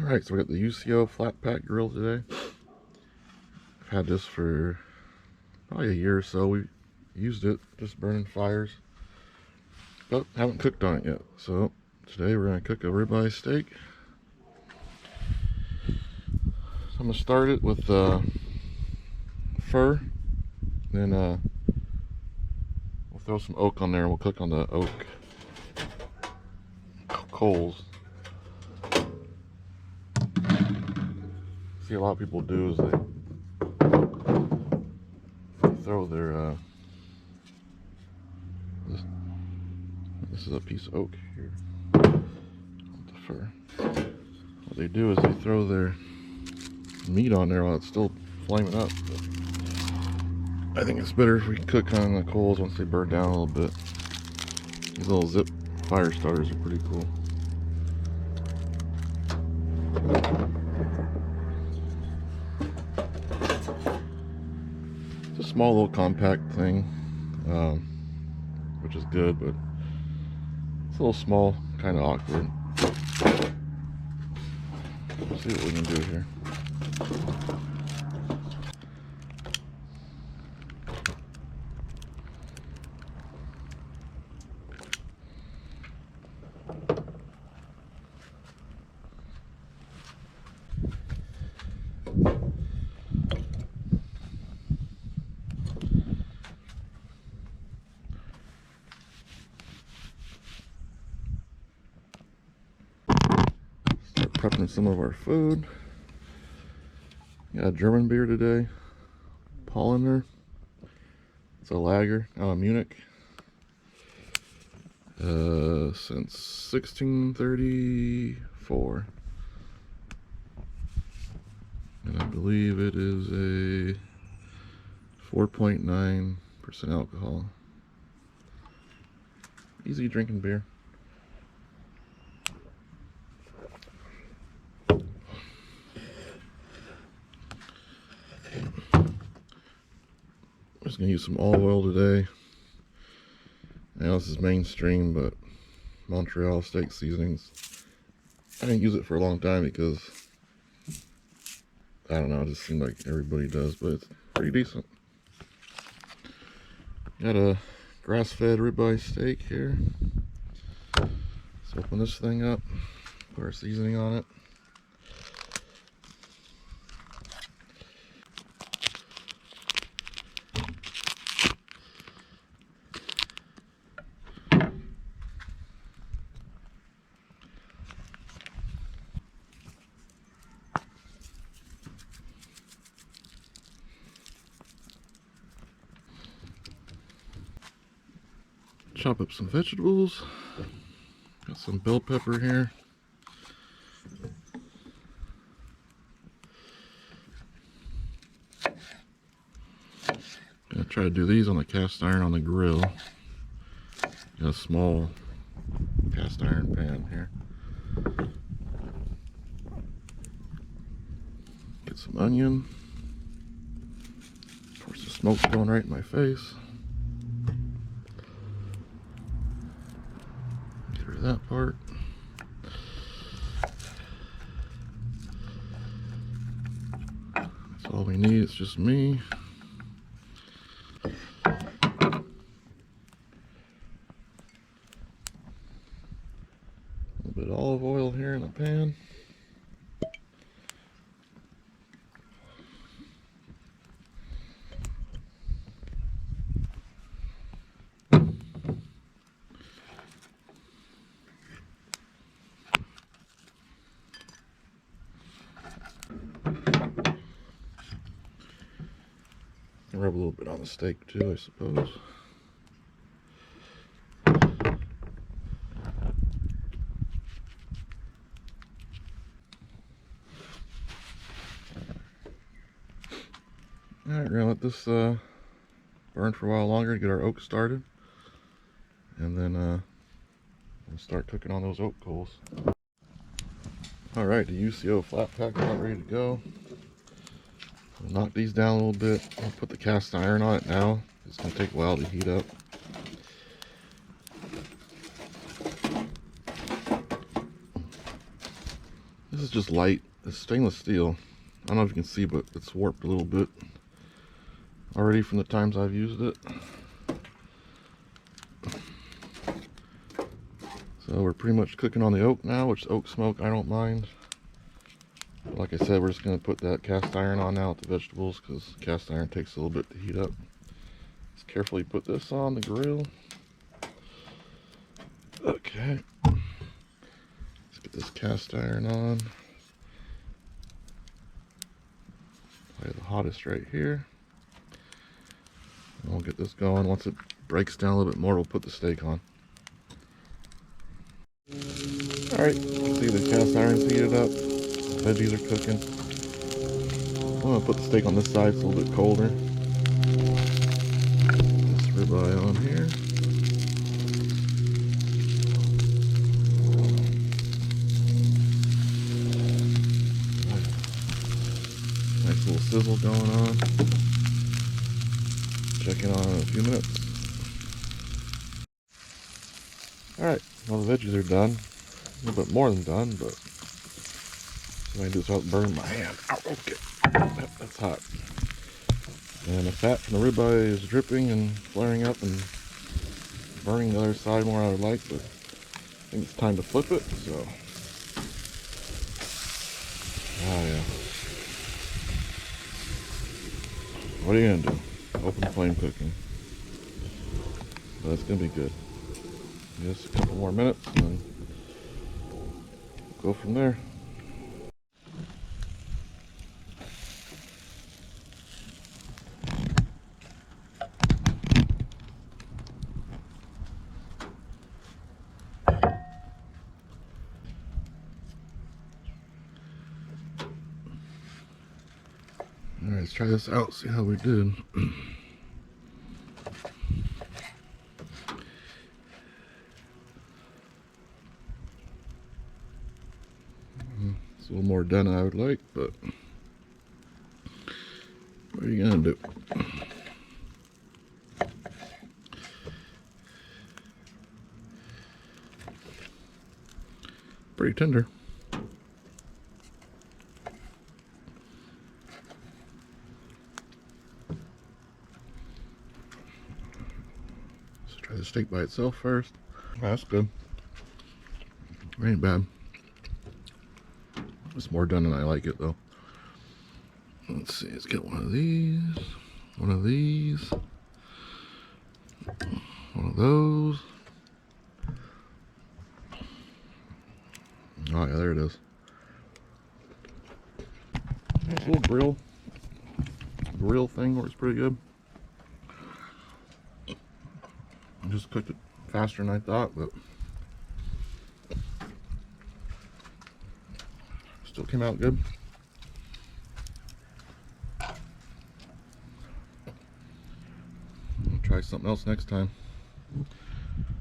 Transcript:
Alright, so we got the UCO flatpack grill today. I've had this for probably a year or so. We used it, just burning fires, but haven't cooked on it yet. So today we're going to cook a ribeye steak. I'm going to start it with fur, then we'll throw some oak on there and we'll cook on the oak coals. See, a lot of people do is they throw their this is a piece of oak here with the fur. What they do is they throw their meat on there while it's still flaming up. But I think it's better if we cook on the coals once they burn down a little bit. These little zip fire starters are pretty cool. It's a small little compact thing, which is good, but it's a little small, kind of awkward. Let's see what we can do here. Prepping some of our food. Got a German beer today, Polliner. It's a lager out of Munich. Since 1634. And I believe it is a 4.9% alcohol. Easy drinking beer. I'm just gonna use some olive oil today. I know this is mainstream, but Montreal steak seasonings, I didn't use it for a long time because I don't know, it just seemed like everybody does, but it's pretty decent. Got a grass-fed ribeye steak here. Let's open this thing up, put our seasoning on it. Chop up some vegetables. Got some bell pepper here. Gonna try to do these on the cast iron on the grill. Got a small cast iron pan here. Get some onion. Of course, the smoke's going right in my face. That part. That's all we need. It's just me. A little bit of olive oil here in the pan. Rub a little bit on the steak too, I suppose. Alright, we're gonna let this burn for a while longer to get our oak started. And then we'll start cooking on those oak coals. Alright, the UCO flat pack is about ready to go. We'll knock these down a little bit. I'll put the cast iron on it now. It's going to take a while to heat up. This is just light. It's stainless steel. I don't know if you can see, but it's warped a little bit already from the times I've used it. So we're pretty much cooking on the oak now, which oak smoke I don't mind. But like I said, we're just going to put that cast iron on now with the vegetables, because cast iron takes a little bit to heat up. Just carefully put this on the grill. Okay. Let's get this cast iron on. Play the hottest right here. And we'll get this going. Once it breaks down a little bit more, we'll put the steak on. Alright, see the cast iron's heated up. Veggies are cooking. I'm going to put the steak on this side, it's a little bit colder. This ribeye on here. Nice little sizzle going on. Check in on it in a few minutes. Alright, well the veggies are done. A little bit more than done, but so I can do this without burning my hand. Ow, okay. That's hot. And the fat from the ribeye is dripping and flaring up and burning the other side more than I would like, but I think it's time to flip it, so. Oh yeah. What are you gonna do? Open flame cooking. But it's gonna be good. Just a couple more minutes and then go from there. Alright, let's try this out, see how we did. It's a little more done than I would like, but what are you gonna do? Pretty tender. Let's try the steak by itself first. That's good. Ain't bad. It's more done than I like it though. Let's see, let's get one of these, one of these, one of those. Oh yeah, there it is. Nice little grill thing works pretty good. I just cooked it faster than I thought, but still came out good. I'll try something else next time.